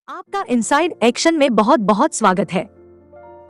आपका inside action में बहुत बहुत स्वागत है।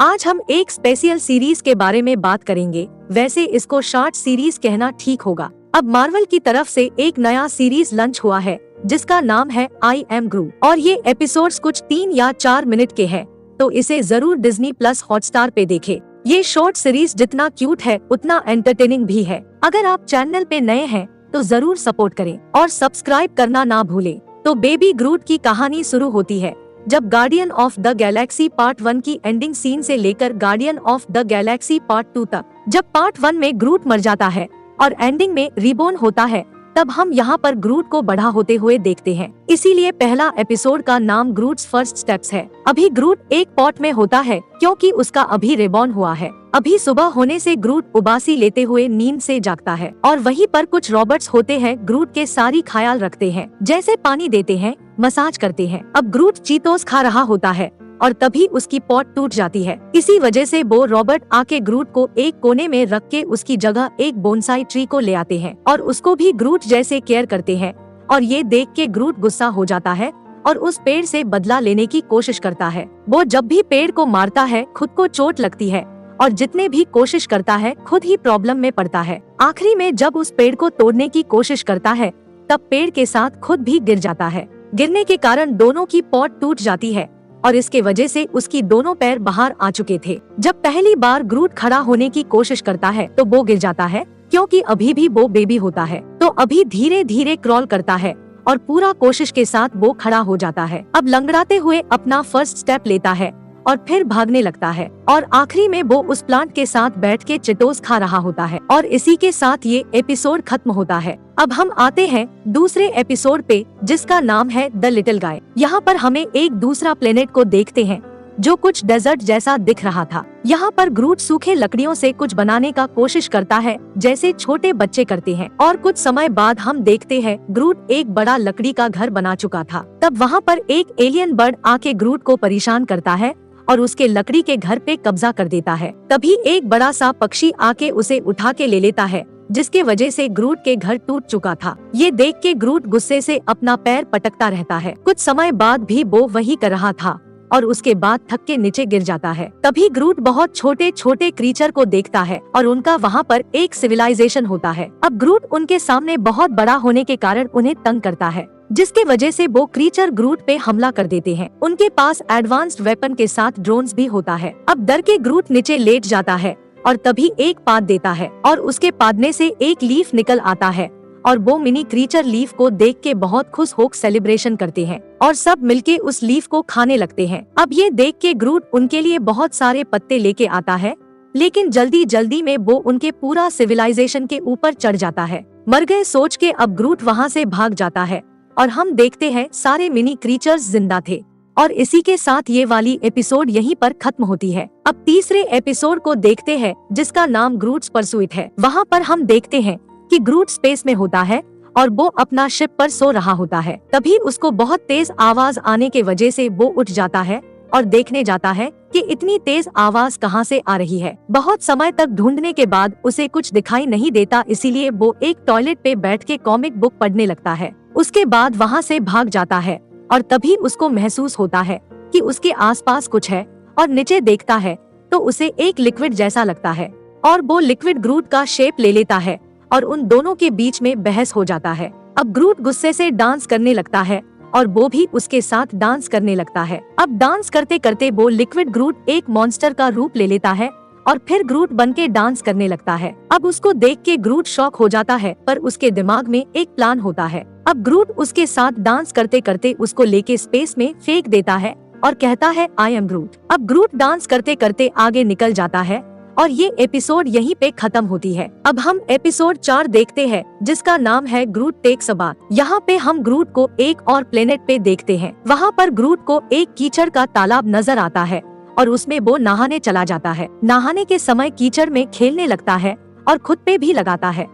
आज हम एक स्पेशल सीरीज के बारे में बात करेंगे। वैसे इसको शॉर्ट सीरीज कहना ठीक होगा। अब मार्वल की तरफ से एक नया सीरीज लॉन्च हुआ है जिसका नाम है आई एम ग्रूट और ये एपिसोड्स कुछ 3 या 4 मिनट के हैं, तो इसे जरूर डिज्नी प्लस हॉटस्टार पे देखें। ये शॉर्ट सीरीज जितना क्यूट है उतना एंटरटेनिंग भी है। अगर आप चैनल पे नए हैं तो जरूर सपोर्ट करें और सब्सक्राइब करना ना भूलें। तो बेबी ग्रूट की कहानी शुरू होती है जब guardian of the Galaxy part 1 की एंडिंग सीन से लेकर guardian of the Galaxy part 2 तक। जब पार्ट 1 में ग्रूट मर जाता है और एंडिंग में रिबोर्न होता है, तब हम यहाँ पर ग्रूट को बड़ा होते हुए देखते हैं। इसीलिए पहला एपिसोड का नाम ग्रूट्स फर्स्ट स्टेप्स है। अभी ग्रूट एक पॉट में होता है क्योंकि उसका अभी रिबॉर्न हुआ है। अभी सुबह होने से ग्रूट उबासी लेते हुए नींद से जागता है और वहीं पर कुछ रॉबर्ट्स होते हैं ग्रूट के सारी ख्याल रखते हैं, जैसे पानी देते हैं, मसाज करते हैं। अब ग्रूट चीतोस खा रहा होता है और तभी उसकी पॉट टूट जाती है। इसी वजह से वो रॉबर्ट आके ग्रूट को एक कोने में रख के उसकी जगह एक बोनसाई ट्री को ले आते हैं और उसको भी ग्रूट जैसे केयर करते हैं। और ये देख के ग्रूट गुस्सा हो जाता है और उस पेड़ से बदला लेने की कोशिश करता है। वो जब भी पेड़ को मारता है खुद को चोट लगती है और जितने भी कोशिश करता है खुद ही प्रॉब्लम में पड़ता है। आखिरी में जब उस पेड़ को तोड़ने की कोशिश करता है तब पेड़ के साथ खुद भी गिर जाता है। गिरने के कारण दोनों की पॉट टूट जाती है और इसके वजह से उसकी दोनों पैर बाहर आ चुके थे। जब पहली बार ग्रूट खड़ा होने की कोशिश करता है तो वो गिर जाता है क्योंकि अभी भी वो बेबी होता है। तो अभी धीरे धीरे क्रॉल करता है और पूरा कोशिश के साथ वो खड़ा हो जाता है। अब लंगड़ाते हुए अपना फर्स्ट स्टेप लेता है और फिर भागने लगता है और आखिरी में वो उस प्लांट के साथ बैठ के चिटोस खा रहा होता है। और इसी के साथ ये एपिसोड खत्म होता है। अब हम आते हैं दूसरे एपिसोड पे जिसका नाम है द लिटिल गाय। यहाँ पर हमें एक दूसरा प्लेनेट को देखते हैं जो कुछ डेजर्ट जैसा दिख रहा था। यहाँ पर ग्रूट सूखे लकड़ियों से कुछ बनाने का कोशिश करता है जैसे छोटे बच्चे करते हैं और कुछ समय बाद हम देखते हैं ग्रूट एक बड़ा लकड़ी का घर बना चुका था। तब वहाँ पर एक एलियन बर्ड आके ग्रूट को परेशान करता है और उसके लकड़ी के घर पे कब्जा कर देता है। तभी एक बड़ा सा पक्षी आके उसे उठा के ले लेता है जिसके वजह से ग्रूट के घर टूट चुका था। ये देख के ग्रूट गुस्से से अपना पैर पटकता रहता है। कुछ समय बाद भी वो वही कर रहा था और उसके बाद थक के नीचे गिर जाता है। तभी ग्रूट बहुत छोटे छोटे क्रीचर को देखता है और उनका वहाँ पर एक सिविलाइजेशन होता है। अब ग्रूट उनके सामने बहुत बड़ा होने के कारण उन्हें तंग करता है, जिसके वजह से वो क्रीचर ग्रूट पे हमला कर देते हैं। उनके पास एडवांस्ड वेपन के साथ ड्रोन्स भी होता है। अब डर के ग्रूट नीचे लेट जाता है और तभी एक पाद देता है और उसके पादने से एक लीफ निकल आता है और वो मिनी क्रीचर लीफ को देख के बहुत खुश होकर सेलिब्रेशन करते हैं और सब मिलके उस लीफ को खाने लगते हैं। अब ये देख के ग्रूट उनके लिए बहुत सारे पत्ते लेके आता है, लेकिन जल्दी जल्दी में वो उनके पूरा सिविलाइजेशन के ऊपर चढ़ जाता है। मर गए सोच के अब ग्रूट वहाँ से भाग जाता है और हम देखते हैं सारे मिनी क्रीचर्स जिंदा थे। और इसी के साथ ये वाली एपिसोड यहीं पर खत्म होती है। अब तीसरे एपिसोड को देखते हैं जिसका नाम ग्रूट्स परसुइट है। वहाँ पर हम देखते हैं कि ग्रूट स्पेस में होता है और वो अपना शिप पर सो रहा होता है। तभी उसको बहुत तेज आवाज आने के वजह से वो उठ जाता है और देखने जाता है कि इतनी तेज आवाज कहाँ से आ रही है। बहुत समय तक ढूंढने के बाद उसे कुछ दिखाई नहीं देता, इसीलिए वो एक टॉयलेट पे बैठ के कॉमिक बुक पढ़ने लगता है। उसके बाद वहाँ से भाग जाता है और तभी उसको महसूस होता है कि उसके आसपास कुछ है और नीचे देखता है तो उसे एक लिक्विड जैसा लगता है और वो लिक्विड ग्रूट का शेप ले लेता है और उन दोनों के बीच में बहस हो जाता है। अब ग्रूट गुस्से से डांस करने लगता है और वो भी उसके साथ डांस करने लगता है। अब डांस करते करते वो लिक्विड ग्रूट एक मॉन्स्टर का रूप ले लेता है और फिर ग्रूट बन के डांस करने लगता है। अब उसको देख के ग्रूट शॉक हो जाता है, पर उसके दिमाग में एक प्लान होता है। अब ग्रूट उसके साथ डांस करते करते उसको लेके स्पेस में फेंक देता है और कहता है आई एम ग्रूट। अब ग्रूट डांस करते करते आगे निकल जाता है और ये एपिसोड यहीं पे खत्म होती है। अब हम एपिसोड 4 देखते हैं जिसका नाम है ग्रूट टेक्स अ बाथ। यहाँ पे हम ग्रूट को एक और प्लेनेट पे देखते हैं। वहाँ पर ग्रूट को एक कीचड़ का तालाब नजर आता है और उसमें वो नहाने चला जाता है। नहाने के समय कीचड़ में खेलने लगता है और खुद पे भी लगाता है।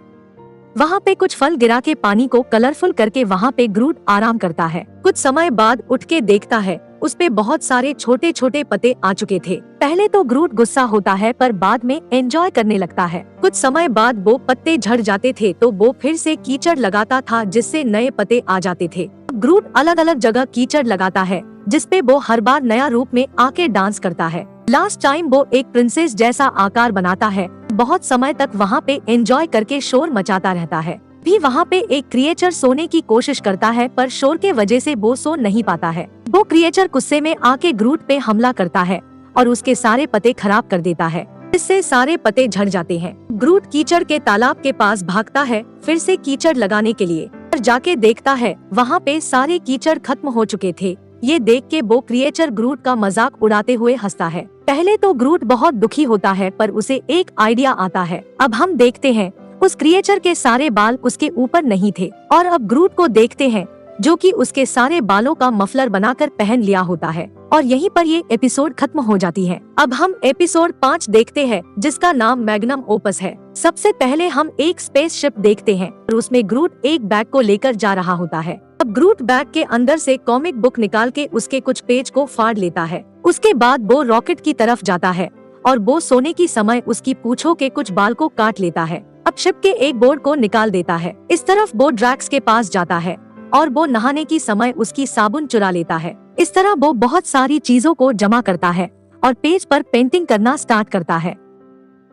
वहाँ पे कुछ फल गिरा के पानी को कलरफुल करके वहाँ पे ग्रूट आराम करता है। कुछ समय बाद उठ के देखता है उस पे बहुत सारे छोटे छोटे पत्ते आ चुके थे। पहले तो ग्रूट गुस्सा होता है पर बाद में एंजॉय करने लगता है। कुछ समय बाद वो पत्ते झड़ जाते थे तो वो फिर से कीचड़ लगाता था जिससे नए पत्ते आ जाते थे। ग्रूट अलग अलग जगह कीचड़ लगाता है जिसपे वो हर बार नया रूप में आके डांस करता है। लास्ट टाइम वो एक प्रिंसेस जैसा आकार बनाता है, बहुत समय तक वहाँ पे एंजॉय करके शोर मचाता रहता है। भी वहाँ पे एक क्रिएचर सोने की कोशिश करता है, पर शोर के वजह से वो सो नहीं पाता है। वो क्रिएचर गुस्से में आके ग्रूट पे हमला करता है और उसके सारे पत्ते खराब कर देता है। इससे सारे पत्ते झड़ जाते हैं। ग्रूट कीचड़ के तालाब के पास भागता है फिर से कीचड़ लगाने के लिए, पर जाके देखता है वहाँ पे सारे कीचड़ खत्म हो चुके थे। ये देख के वो क्रिएचर ग्रूट का मजाक उड़ाते हुए हंसता है। पहले तो ग्रूट बहुत दुखी होता है, पर उसे एक आइडिया आता है। अब हम देखते हैं उस क्रिएचर के सारे बाल उसके ऊपर नहीं थे और अब ग्रूट को देखते हैं जो कि उसके सारे बालों का मफलर बनाकर पहन लिया होता है। और यहीं पर ये एपिसोड खत्म हो जाती है। अब हम एपिसोड 5 देखते हैं जिसका नाम मैग्नम ओपस है। सबसे पहले हम एक स्पेसशिप देखते हैं और उसमें ग्रूट एक बैग को लेकर जा रहा होता है। अब ग्रूट बैग के अंदर से कॉमिक बुक निकाल के उसके कुछ पेज को फाड़ लेता है। उसके बाद वो रॉकेट की तरफ जाता है और वो सोने की समय उसकी पूंछों के कुछ बाल को काट लेता है। अब शिप के एक बोर्ड को निकाल देता है। इस तरफ वो ड्रैक्स के पास जाता है और वो नहाने की समय उसकी साबुन चुरा लेता है। इस तरह वो बहुत सारी चीजों को जमा करता है और पेज पर पेंटिंग करना स्टार्ट करता है।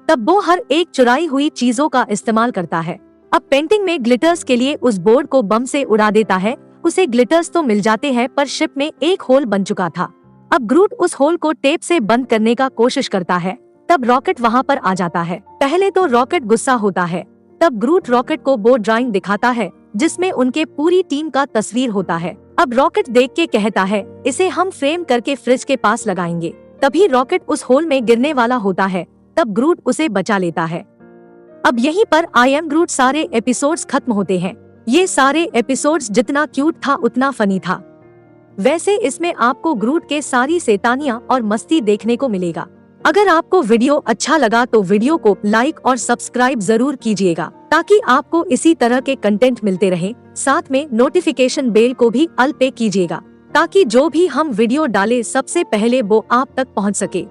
तब वो हर एक चुराई हुई चीजों का इस्तेमाल करता है। अब पेंटिंग में ग्लिटर्स के लिए उस बोर्ड को बम से उड़ा देता है। उसे ग्लिटर्स तो मिल जाते हैं, पर शिप में एक होल बन चुका था। अब ग्रूट उस होल को टेप से बंद करने का कोशिश करता है। तब रॉकेट वहाँ पर आ जाता है। पहले तो रॉकेट गुस्सा होता है। तब ग्रूट रॉकेट को वो ड्राइंग दिखाता है जिसमें उनके पूरी टीम का तस्वीर होता है। अब रॉकेट देख के कहता है इसे हम फ्रेम करके फ्रिज के पास लगाएंगे। तभी रॉकेट उस होल में गिरने वाला होता है। तब ग्रूट उसे बचा लेता है। अब यहीं पर आई एम ग्रूट सारे एपिसोड्स खत्म होते हैं। ये सारे एपिसोड्स जितना क्यूट था उतना फनी था। वैसे इसमें आपको ग्रूट के सारी शैतानियां और मस्ती देखने को मिलेगा। अगर आपको वीडियो अच्छा लगा तो वीडियो को लाइक और सब्सक्राइब जरूर कीजिएगा ताकि आपको इसी तरह के कंटेंट मिलते रहे। साथ में नोटिफिकेशन बेल को भी ऑल पे कीजिएगा ताकि जो भी हम वीडियो डालें सबसे पहले वो आप तक पहुंच सके।